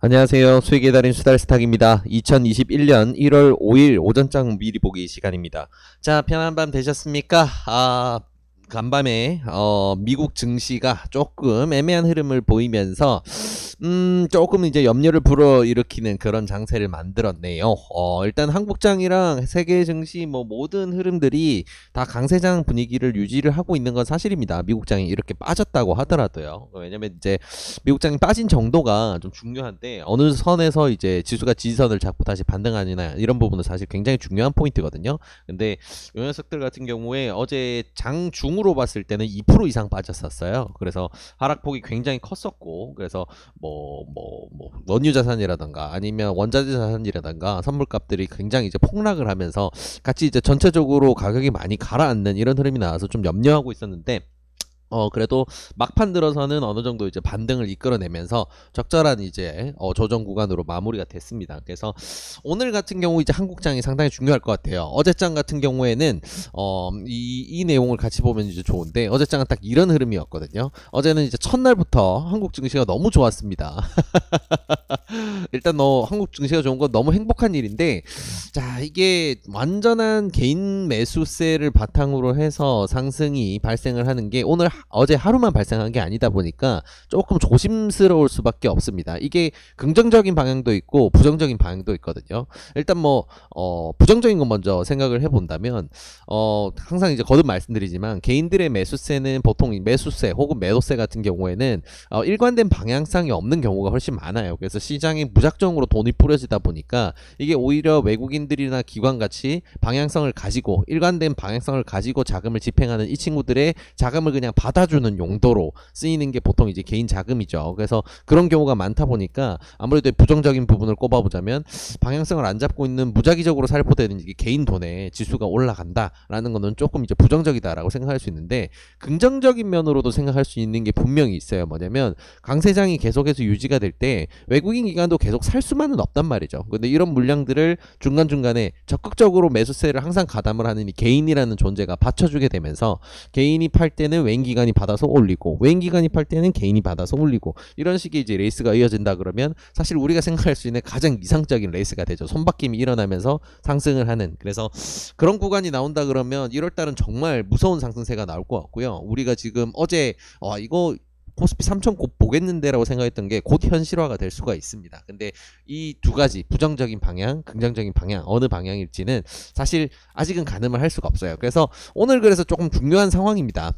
안녕하세요. 수익의 달인 수달스탁입니다. 2021년 1월 5일 오전장 미리 보기 시간입니다. 자, 편한 밤 되셨습니까? 간밤에 미국 증시가 조금 애매한 흐름을 보이면서 조금 이제 염려를 불어일으키는 그런 장세를 만들었네요. 일단 한국장이랑 세계 증시 뭐 모든 흐름들이 다 강세장 분위기를 유지를 하고 있는 건 사실입니다. 미국장이 이렇게 빠졌다고 하더라도요. 왜냐면 이제 미국장이 빠진 정도가 좀 중요한데 어느 선에서 이제 지수가 지지선을 잡고 다시 반등하느냐 이런 부분은 사실 굉장히 중요한 포인트거든요. 근데 이 녀석들 같은 경우에 어제 장중으로 봤을 때는 2% 이상 빠졌었어요. 그래서 하락폭이 굉장히 컸었고, 그래서 원유 자산이라던가 아니면 원자재 자산이라던가 선물값들이 굉장히 이제 폭락을 하면서 같이 이제 전체적으로 가격이 많이 가라앉는 이런 흐름이 나와서 좀 염려하고 있었는데, 그래도 막판 들어서는 어느 정도 이제 반등을 이끌어내면서 적절한 이제 조정 구간으로 마무리가 됐습니다. 그래서 오늘 같은 경우 이제 한국장이 상당히 중요할 것 같아요. 어제장 같은 경우에는 이 내용을 같이 보면 이제 좋은데, 어제장은 딱 이런 흐름이었거든요. 어제는 이제 첫날부터 한국 증시가 너무 좋았습니다. 일단 한국 증시가 좋은 건 너무 행복한 일인데, 자, 이게 완전한 개인 매수세를 바탕으로 해서 상승이 발생을 하는 게 어제 하루만 발생한 게 아니다 보니까 조금 조심스러울 수밖에 없습니다. 이게 긍정적인 방향도 있고 부정적인 방향도 있거든요. 일단 부정적인 건 먼저 생각을 해본다면, 항상 이제 거듭 말씀드리지만 개인들의 매수세는 보통 매수세 혹은 매도세 같은 경우에는 일관된 방향성이 없는 경우가 훨씬 많아요. 그래서 시장에 무작정으로 돈이 뿌려지다 보니까 이게 오히려 외국인들이나 기관같이 방향성을 가지고 일관된 방향성을 가지고 자금을 집행하는 이 친구들의 자금을 그냥 받아주는 용도로 쓰이는 게 보통 이제 개인 자금이죠. 그래서 그런 경우가 많다 보니까 아무래도 부정적인 부분을 꼽아보자면, 방향성을 안 잡고 있는 무작위적으로 살포되는 이게 개인 돈에 지수가 올라간다라는 거는 조금 이제 부정적이다라고 생각할 수 있는데, 긍정적인 면으로도 생각할 수 있는 게 분명히 있어요. 뭐냐면 강세장이 계속해서 유지가 될 때 외국인 기관도 계속 살 수만은 없단 말이죠. 근데 이런 물량들을 중간중간에 적극적으로 매수세를 항상 가담을 하는 이 개인이라는 존재가 받쳐주게 되면서, 개인이 팔 때는 외인 기관이 받아서 올리고 외인 기관이 팔 때는 개인이 받아서 올리고, 이런 식의 이제 레이스가 이어진다 그러면 사실 우리가 생각할 수 있는 가장 이상적인 레이스가 되죠. 손바뀜이 일어나면서 상승을 하는. 그래서 그런 구간이 나온다 그러면 1월달은 정말 무서운 상승세가 나올 것 같고요. 우리가 지금 어제 이거 코스피 3천 곧 보겠는데 라고 생각했던 게 곧 현실화가 될 수가 있습니다. 근데 이 두 가지, 부정적인 방향, 긍정적인 방향, 어느 방향일지는 사실 아직은 가늠을 할 수가 없어요. 그래서 오늘 그래서 조금 중요한 상황입니다.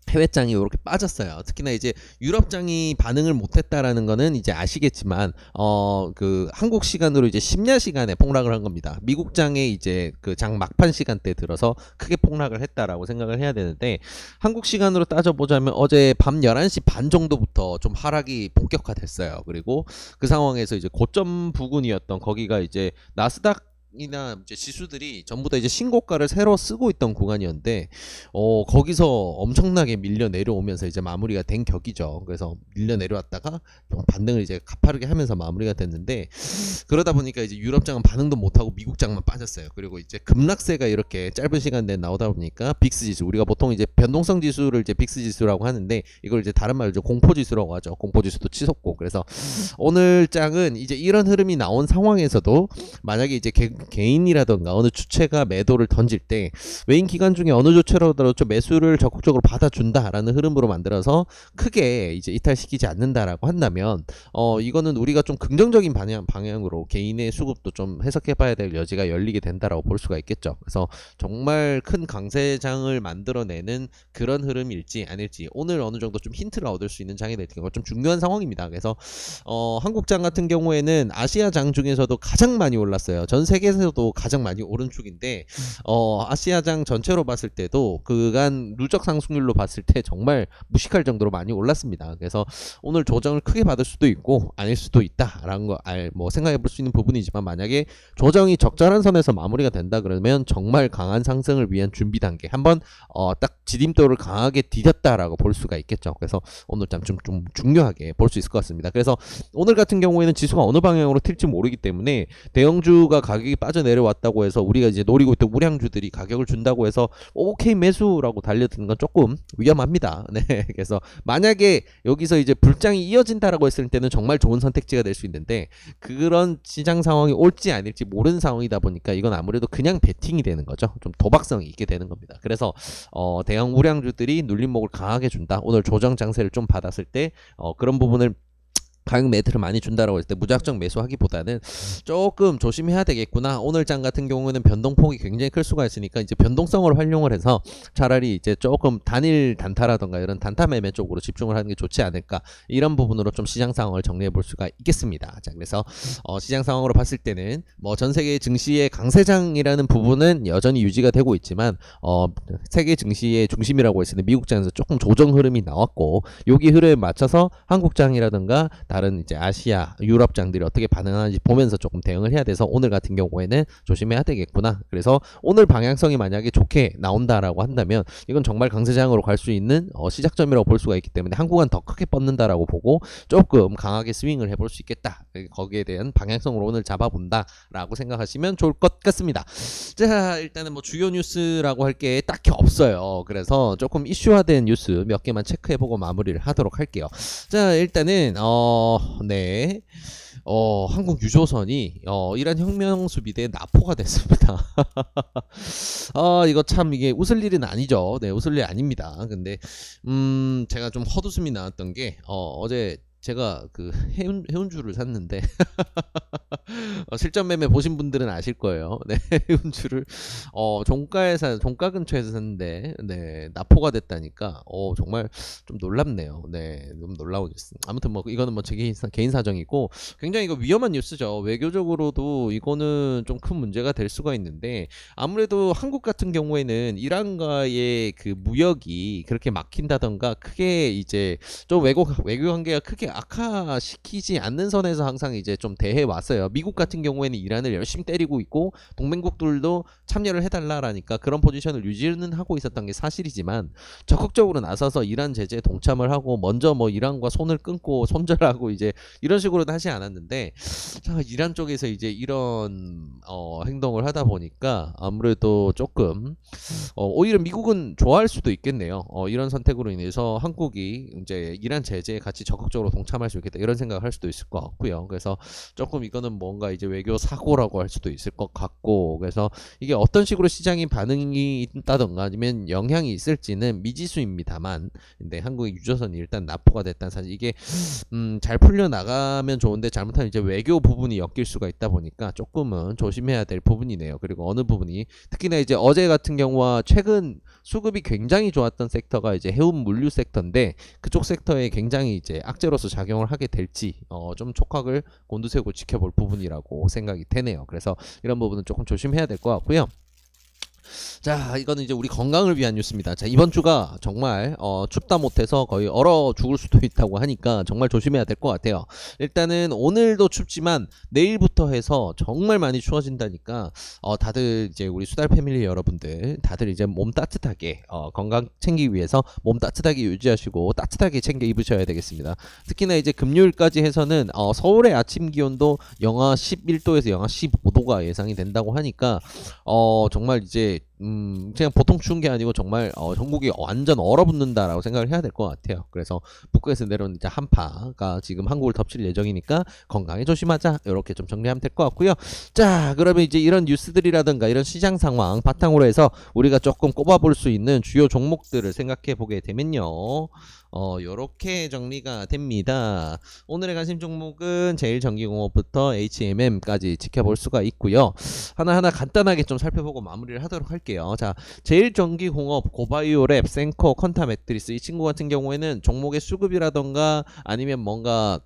해외장이 이렇게 빠졌어요. 특히나 이제 유럽장이 반응을 못했다라는 거는 이제 아시겠지만, 그 한국 시간으로 이제 심야 시간에 폭락을 한 겁니다. 미국장에 이제 그 장 막판 시간대 들어서 크게 폭락을 했다라고 생각을 해야 되는데, 한국 시간으로 따져보자면 어제 밤 11시 반 정도부터 좀 하락이 본격화됐어요. 그리고 그 상황에서 이제 고점 부근이었던 거기가 이제 나스닥 이나 이제 지수들이 전부 다 이제 신고가를 새로 쓰고 있던 구간이었는데, 거기서 엄청나게 밀려 내려오면서 이제 마무리가 된 격이죠. 그래서 밀려 내려왔다가 반등을 이제 가파르게 하면서 마무리가 됐는데, 그러다 보니까 이제 유럽장은 반응도 못하고 미국장만 빠졌어요. 그리고 이제 급락세가 이렇게 짧은 시간 내에 나오다 보니까 빅스 지수, 우리가 보통 이제 변동성 지수를 이제 빅스 지수라고 하는데, 이걸 이제 다른 말로 공포 지수라고 하죠. 공포 지수도 치솟고. 그래서 오늘 장은 이제 이런 흐름이 나온 상황에서도 만약에 이제 개인이라던가 어느 주체가 매도를 던질 때 외인 기관 중에 어느 주체로라도 좀 매수를 적극적으로 받아준다라는 흐름으로 만들어서 크게 이제 이탈시키지 않는다라고 한다면, 이거는 우리가 좀 긍정적인 방향으로 개인의 수급도 좀 해석해봐야 될 여지가 열리게 된다라고 볼 수가 있겠죠. 그래서 정말 큰 강세장을 만들어내는 그런 흐름일지 아닐지 오늘 어느 정도 좀 힌트를 얻을 수 있는 장이 될 텐데 좀 중요한 상황입니다. 그래서 한국장 같은 경우에는 아시아장 중에서도 가장 많이 올랐어요. 전 세계에서도 가장 많이 오른 축인데, 아시아장 전체로 봤을 때도 그간 누적 상승률로 봤을 때 정말 무식할 정도로 많이 올랐습니다. 그래서 오늘 조정을 크게 받을 수도 있고 아닐 수도 있다라는 거 생각해 볼 수 있는 부분이지만, 만약에 조정이 적절한 선에서 마무리가 된다 그러면 정말 강한 상승을 위한 준비 단계 한번 딱 지dim도를 강하게 디뎠다라고 볼 수가 있겠죠. 그래서 오늘 좀 중요하게 볼 수 있을 것 같습니다. 그래서 오늘 같은 경우에는 지수가 어느 방향으로 튈지 모르기 때문에 대형주가 가격이 빠져내려왔다고 해서 우리가 이제 노리고 있던 우량주들이 가격을 준다고 해서 오케이 매수라고 달려드는 건 조금 위험합니다. 네, 그래서 만약에 여기서 이제 불장이 이어진다라고 했을 때는 정말 좋은 선택지가 될 수 있는데 그런 시장 상황이 올지 아닐지 모르는 상황이다 보니까 이건 아무래도 그냥 베팅이 되는 거죠. 좀 도박성이 있게 되는 겁니다. 그래서 대형 우량주들이 눌림목을 강하게 준다. 오늘 조정 장세를 좀 받았을 때 그런 부분을 가격 매트를 많이 준다라고 했을 때 무작정 매수하기보다는 조금 조심해야 되겠구나. 오늘 장 같은 경우는 변동폭이 굉장히 클 수가 있으니까 이제 변동성을 활용을 해서 차라리 이제 조금 단일 단타라던가 이런 단타 매매 쪽으로 집중을 하는 게 좋지 않을까. 이런 부분으로 좀 시장 상황을 정리해 볼 수가 있겠습니다. 자, 그래서 시장 상황으로 봤을 때는 뭐 전 세계 증시의 강세장이라는 부분은 여전히 유지가 되고 있지만 세계 증시의 중심이라고 했을 때 미국장에서 조금 조정 흐름이 나왔고 여기 흐름에 맞춰서 한국장이라든가 다른 이제 아시아, 유럽장들이 어떻게 반응하는지 보면서 조금 대응을 해야 돼서 오늘 같은 경우에는 조심해야 되겠구나. 그래서 오늘 방향성이 만약에 좋게 나온다라고 한다면 이건 정말 강세장으로 갈 수 있는 시작점이라고 볼 수가 있기 때문에 한국은 더 크게 뻗는다라고 보고 조금 강하게 스윙을 해볼 수 있겠다. 거기에 대한 방향성으로 오늘 잡아본다라고 생각하시면 좋을 것 같습니다. 자, 일단은 뭐 주요 뉴스라고 할 게 딱히 없어요. 그래서 조금 이슈화된 뉴스 몇 개만 체크해보고 마무리를 하도록 할게요. 자, 일단은 네. 한국 유조선이 이란 혁명 수비대의 나포가 됐습니다. 이거 참 이게 웃을 일은 아니죠. 네, 웃을 일 아닙니다. 근데 제가 좀 헛웃음이 나왔던 게 어제 제가 그 해운주를 샀는데 실전 매매 보신 분들은 아실 거예요. 네, 해운주를 종가 근처에서 샀는데 네, 나포가 됐다니까 정말 좀 놀랍네요. 네, 좀 놀라운 뉴스. 아무튼 뭐 이거는 뭐 제 개인 사정이고 굉장히 이거 위험한 뉴스죠. 외교적으로도 이거는 좀 큰 문제가 될 수가 있는데 아무래도 한국 같은 경우에는 이란과의 그 무역이 그렇게 막힌다던가 크게 이제 좀 외교 관계가 크게 악화시키지 않는 선에서 항상 이제 좀 대해 왔어요. 미국 같은 경우에는 이란을 열심히 때리고 있고 동맹국들도 참여를 해달라라니까 그런 포지션을 유지는 하고 있었던 게 사실이지만 적극적으로 나서서 이란 제재에 동참을 하고 먼저 뭐 이란과 손을 끊고 손절하고 이제 이런 식으로는 하지 않았는데 자, 이란 쪽에서 이제 이런 행동을 하다 보니까 아무래도 조금 오히려 미국은 좋아할 수도 있겠네요. 이런 선택으로 인해서 한국이 이제 이란 제재에 같이 적극적으로 동참할 수 있겠다 이런 생각을 할 수도 있을 것 같고요. 그래서 조금 이거는 뭔가 이제 외교 사고라고 할 수도 있을 것 같고 그래서 이게 어떤 식으로 시장이 반응이 있다던가 아니면 영향이 있을지는 미지수입니다만 근데 한국의 유조선이 일단 납포가 됐다는 사실 이게 잘 풀려나가면 좋은데 잘못하면 이제 외교 부분이 엮일 수가 있다 보니까 조금은 조심해야 될 부분이네요. 그리고 어느 부분이 특히나 이제 어제 같은 경우와 최근 수급이 굉장히 좋았던 섹터가 이제 해운 물류 섹터인데 그쪽 섹터에 굉장히 이제 악재로서 작용을 하게 될지 좀 촉각을 곤두세우고 지켜볼 부분이라고 생각이 되네요. 그래서 이런 부분은 조금 조심해야 될 것 같고요. 자, 이거는 이제 우리 건강을 위한 뉴스입니다. 자, 이번 주가 정말 춥다 못해서 거의 얼어 죽을 수도 있다고 하니까 정말 조심해야 될 것 같아요. 일단은 오늘도 춥지만 내일부터 해서 정말 많이 추워진다니까 다들 이제 우리 수달 패밀리 여러분들 다들 이제 몸 따뜻하게 건강 챙기기 위해서 몸 따뜻하게 유지하시고 따뜻하게 챙겨 입으셔야 되겠습니다. 특히나 이제 금요일까지 해서는 서울의 아침 기온도 영하 11도에서 영하 15도가 예상이 된다고 하니까 정말 이제 그냥 보통 추운 게 아니고 정말 전국이 완전 얼어붙는다라고 생각을 해야 될 것 같아요. 그래서 북극에서 내려온 이제 한파가 지금 한국을 덮칠 예정이니까 건강에 조심하자 이렇게 좀 정리하면 될 것 같고요. 자, 그러면 이제 이런 뉴스들이라든가 이런 시장 상황 바탕으로 해서 우리가 조금 꼽아볼 수 있는 주요 종목들을 생각해 보게 되면요. 요렇게 정리가 됩니다. 오늘의 관심 종목은 제일전기공업부터 HMM까지 지켜볼 수가 있고요. 하나하나 간단하게 좀 살펴보고 마무리를 하도록 할게요. 자, 제일전기공업, 고바이오랩, 센코, 컨타매트리스 이 친구 같은 경우에는 종목의 수급이라던가 아니면 뭔가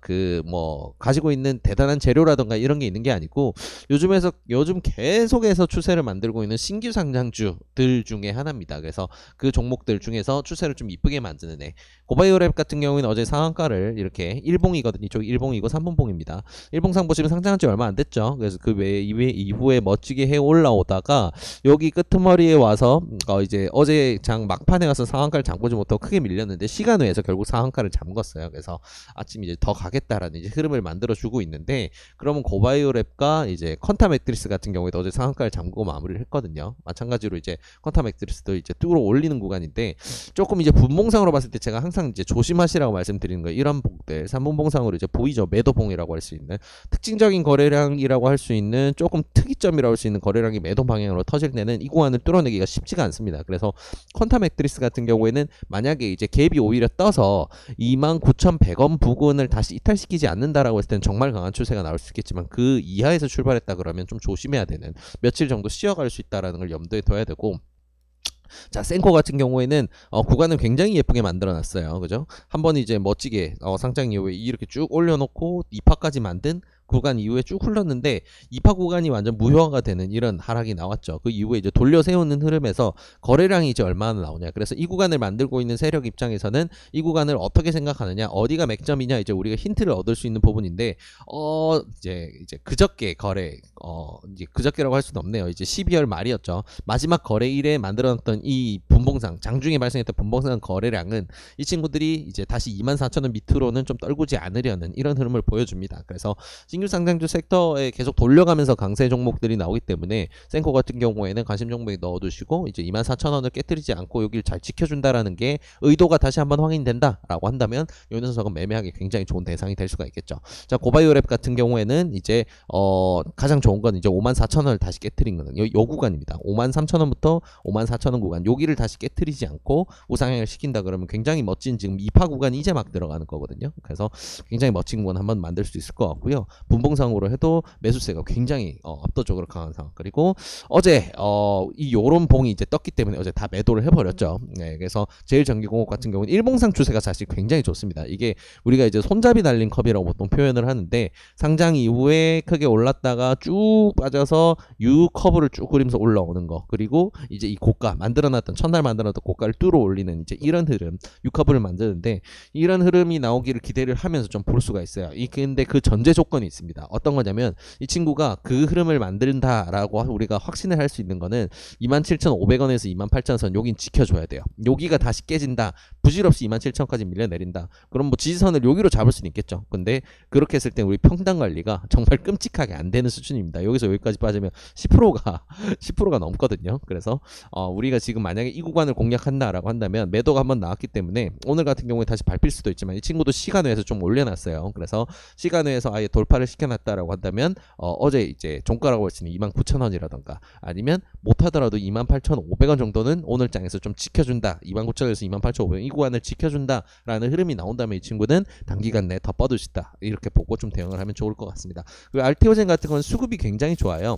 가지고 있는 대단한 재료라던가 이런 게 있는 게 아니고 요즘 계속해서 추세를 만들고 있는 신규 상장주들 중에 하나입니다. 그래서 그 종목들 중에서 추세를 좀 이쁘게 만드는 애. 고바이오랩 같은 경우에는 어제 상한가를 이렇게 1봉이거든요. 이쪽 1봉이고 3분봉입니다. 1봉상 보시면 상장한 지 얼마 안 됐죠. 그래서 그 외에 이후에 멋지게 해 올라오다가 여기 끄트머리에 와서 이제 어제 장 막판에 가서 상한가를 잠보지 못하고 크게 밀렸는데 시간 외에서 결국 상한가를 잠궜어요. 그래서 아침 이제 더 가겠다라는 이제 흐름을 만들어 주고 있는데, 그러면 고바이오랩과 이제 컨타 맥트리스 같은 경우에도 어제 상한가를 잠그고 마무리를 했거든요. 마찬가지로 이제 컨타 맥트리스도 이제 뚫어 올리는 구간인데, 조금 이제 분봉상으로 봤을 때 제가 항상 이제 조심하시라고 말씀드리는 거예요. 이런 봉들 3분봉상으로 이제 보이죠. 매도봉이라고 할 수 있는 특징적인 거래량이라고 할 수 있는 조금 특이점이라고 할 수 있는 거래량이 매도 방향으로 터질 때는 이 구간을 뚫어내기가 쉽지가 않습니다. 그래서 컨타 맥트리스 같은 경우에는 만약에 이제 갭이 오히려 떠서 29,100원 부근을 다시 이탈시키지 않는다라고 했을 때는 정말 강한 추세가 나올 수 있겠지만, 그 이하에서 출발했다 그러면 좀 조심해야 되는, 며칠 정도 쉬어갈 수 있다라는 걸 염두에 둬야 되고, 자, 센코 같은 경우에는 구간을 굉장히 예쁘게 만들어놨어요. 그죠? 한번 이제 멋지게 상장 이후에 이렇게 쭉 올려놓고 2파까지 만든 구간 이후에 쭉 흘렀는데, 2파 구간이 완전 무효화가 되는 이런 하락이 나왔죠. 그 이후에 이제 돌려 세우는 흐름에서 거래량이 이제 얼마나 나오냐. 그래서 이 구간을 만들고 있는 세력 입장에서는 이 구간을 어떻게 생각하느냐, 어디가 맥점이냐, 이제 우리가 힌트를 얻을 수 있는 부분인데, 이제 그저께 거래, 이제 그저께라고 할 수는 없네요. 이제 12월 말이었죠. 마지막 거래일에 만들어놨던 이 분봉상, 장중에 발생했던 분봉상 거래량은 이 친구들이 이제 다시 24,000원 밑으로는 좀 떨구지 않으려는 이런 흐름을 보여줍니다. 그래서 신규 상장주 섹터에 계속 돌려가면서 강세 종목들이 나오기 때문에 센코 같은 경우에는 관심 종목에 넣어두시고, 이제 24,000원을 깨뜨리지 않고 여기를 잘 지켜준다라는 게 의도가 다시 한번 확인된다라고 한다면 이 녀석은 매매하기 굉장히 좋은 대상이 될 수가 있겠죠. 자, 고바이오랩 같은 경우에는 이제 가장 좋은 건 이제 54,000원을 다시 깨뜨린 거는 요 구간입니다. 53,000원부터 54,000원 구간, 여기를 다시 깨뜨리지 않고 우상향을 시킨다 그러면 굉장히 멋진, 지금 2파 구간이 이제 막 들어가는 거거든요. 그래서 굉장히 멋진 구간 한번 만들 수 있을 것 같고요. 분봉상으로 해도 매수세가 굉장히 압도적으로 강한 상황. 그리고 어제 요런 봉이 이제 떴기 때문에 어제 다 매도를 해버렸죠. 네, 그래서 제일전기공업 같은 경우는 일봉상 추세가 사실 굉장히 좋습니다. 이게 우리가 이제 손잡이 달린 컵이라고 보통 표현을 하는데, 상장 이후에 크게 올랐다가 쭉 빠져서 U 커브를 쭉 그리면서 올라오는 거, 그리고 이제 이 고가 만들어놨던, 첫날 만들어놨던 고가를 뚫어 올리는 이제 이런 흐름, U 커브를 만드는데, 이런 흐름이 나오기를 기대를 하면서 좀 볼 수가 있어요. 근데 그 전제 조건이 있습니다. 어떤 거냐면, 이 친구가 그 흐름을 만든다라고 우리가 확신을 할 수 있는 거는 27,500원에서 28,000선 여긴 지켜줘야 돼요. 여기가 다시 깨진다, 부질없이 27,000원까지 밀려내린다, 그럼 뭐 지지선을 여기로 잡을 수는 있겠죠. 근데 그렇게 했을 때 우리 평단 관리가 정말 끔찍하게 안 되는 수준입니다. 여기서 여기까지 빠지면 10%가 넘거든요. 그래서 우리가 지금 만약에 이 구간을 공략한다라고 한다면 매도가 한번 나왔기 때문에 오늘 같은 경우에 다시 밟힐 수도 있지만, 이 친구도 시간 외에서 좀 올려놨어요. 그래서 시간 외에서 아예 돌파를 시켜놨다라고 한다면 어제 이제 종가라고 할 수 있는 29,000원이라던가 아니면 못하더라도 28,500원 정도는 오늘 장에서 좀 지켜준다, 29,000원에서 28,500원 이 구간을 지켜준다라는 흐름이 나온다면 이 친구는 단기간 내에 더 뻗으시다, 이렇게 보고 좀 대응을 하면 좋을 것 같습니다. 그리고 알테오젠 같은 건 수급이 굉장히 좋아요.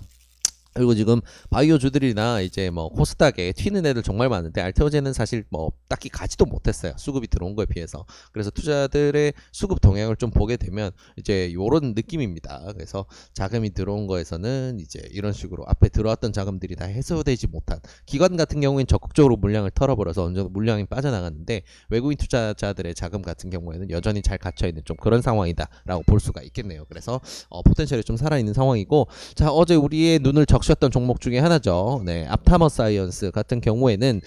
그리고 지금 바이오주들이나 이제 뭐 코스닥에 튀는 애들 정말 많은데, 알테오젠은 사실 뭐 딱히 가지도 못했어요. 수급이 들어온 거에 비해서. 그래서 투자들의 수급 동향을 좀 보게 되면 이제 요런 느낌입니다. 그래서 자금이 들어온 거에서는 이제 이런 식으로 앞에 들어왔던 자금들이 다 해소되지 못한, 기관 같은 경우에는 적극적으로 물량을 털어버려서 어느 정도 물량이 빠져나갔는데, 외국인 투자자들의 자금 같은 경우에는 여전히 잘 갇혀있는 좀 그런 상황이다라고 볼 수가 있겠네요. 그래서 포텐셜이 좀 살아있는 상황이고, 자, 어제 우리의 눈을 적셨던 종목 중에 하나죠. 네, 앞타머 사이언스 같은 경우에는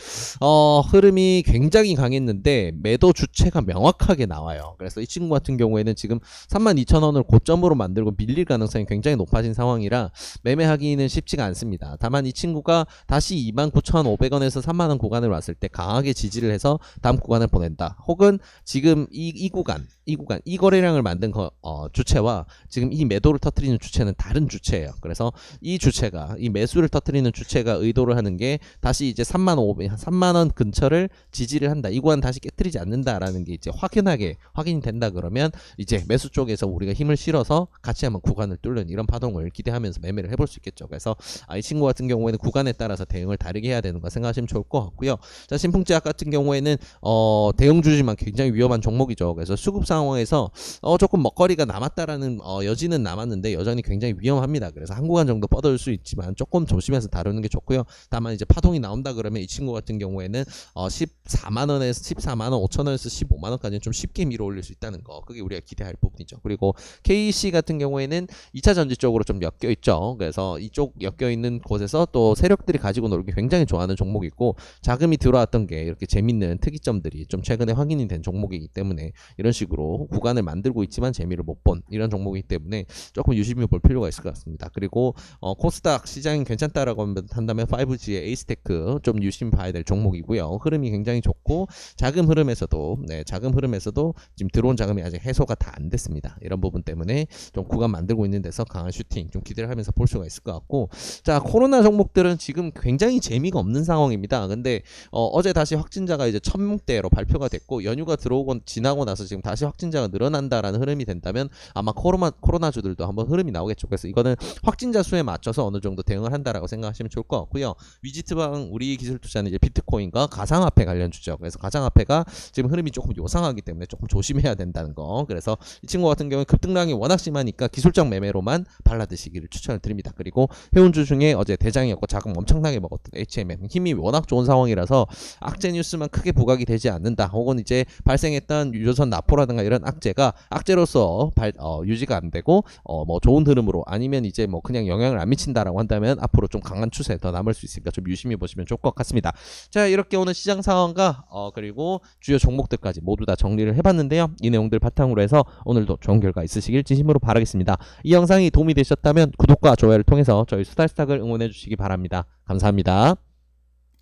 흐름이 굉장히 강했는데 매도 주체가 명확하게 나와요. 그래서 이 친구 같은 경우에는 지금 32,000원을 고점으로 만들고 밀릴 가능성이 굉장히 높아진 상황이라 매매하기는 쉽지가 않습니다. 다만 이 친구가 다시 29,500원에서 3만원 구간을 왔을 때 강하게 지지를 해서 다음 구간을 보낸다, 혹은 지금 이 구간 이 거래량을 만든 주체와 지금 이 매도를 터뜨리는 주체는 다른 주체예요. 그래서 이 주체가, 이 매수를 터뜨리는 주체가 의도를 하는 게 다시 이제 3만원 근처를 지지를 한다, 이 구간 다시 깨뜨리지 않는다라는 게 이제 확인이 된다 그러면 이제 매수 쪽에서 우리가 힘을 실어서 같이 한번 구간을 뚫는 이런 파동을 기대하면서 매매를 해볼 수 있겠죠. 그래서 이 친구 같은 경우에는 구간에 따라서 대응을 다르게 해야 되는 거 생각하시면 좋을 것 같고요. 자, 신풍제약 같은 경우에는 대형주지만 굉장히 위험한 종목이죠. 그래서 수급 상황 상황에서 조금 먹거리가 남았다라는 여지는 남았는데 여전히 굉장히 위험합니다. 그래서 한 구간 정도 뻗을 수 있지만 조금 조심해서 다루는 게 좋고요. 다만 이제 파동이 나온다 그러면 이 친구 같은 경우에는 14만원에서 14만원 5천원에서 15만원까지는 좀 쉽게 밀어 올릴 수 있다는 거, 그게 우리가 기대할 부분이죠. 그리고 KC 같은 경우에는 2차 전지 쪽으로 좀 엮여 있죠. 그래서 이쪽 엮여 있는 곳에서 또 세력들이 가지고 놀기 굉장히 좋아하는 종목이 있고, 자금이 들어왔던 게 이렇게 재밌는 특이점들이 좀 최근에 확인이 된 종목이기 때문에 이런 식으로 구간을 만들고 있지만 재미를 못 본 이런 종목이기 때문에 조금 유심히 볼 필요가 있을 것 같습니다. 그리고 코스닥 시장이 괜찮다라고 한다면 5G의 에이스테크 좀 유심히 봐야 될 종목이고요. 흐름이 굉장히 좋고 자금 흐름에서도 지금 들어온 자금이 아직 해소가 다 안 됐습니다. 이런 부분 때문에 좀 구간 만들고 있는 데서 강한 슈팅 좀 기대를 하면서 볼 수가 있을 것 같고, 자, 코로나 종목들은 지금 굉장히 재미가 없는 상황입니다. 근데 어제 다시 확진자가 이제 1000명대로 발표가 됐고, 연휴가 들어오고 지나고 나서 지금 다시 확진자가 늘어난다라는 흐름이 된다면 아마 코로나주들도 한번 흐름이 나오겠죠. 그래서 이거는 확진자 수에 맞춰서 어느 정도 대응을 한다라고 생각하시면 좋을 것 같고요. 위지트방 우리 기술투자는 이제 비트코인과 가상화폐 관련주죠. 그래서 가상화폐가 지금 흐름이 조금 요상하기 때문에 조금 조심해야 된다는 거. 그래서 이 친구 같은 경우는 급등량이 워낙 심하니까 기술적 매매로만 발라드시기를 추천을 드립니다. 그리고 해운주 중에 어제 대장이었고 자금 엄청나게 먹었던 HMM 힘이 워낙 좋은 상황이라서 악재 뉴스만 크게 부각이 되지 않는다, 혹은 이제 발생했던 유조선 납포라든가 이런 악재로서 유지가 안 되고 뭐 좋은 흐름으로 아니면 이제 뭐 그냥 영향을 안 미친다라고 한다면 앞으로 좀 강한 추세 더 남을 수 있으니까 좀 유심히 보시면 좋을 것 같습니다. 자, 이렇게 오늘 시장 상황과 그리고 주요 종목들까지 모두 다 정리를 해봤는데요. 이 내용들 바탕으로 해서 오늘도 좋은 결과 있으시길 진심으로 바라겠습니다. 이 영상이 도움이 되셨다면 구독과 좋아요를 통해서 저희 수달스탁을 응원해 주시기 바랍니다. 감사합니다.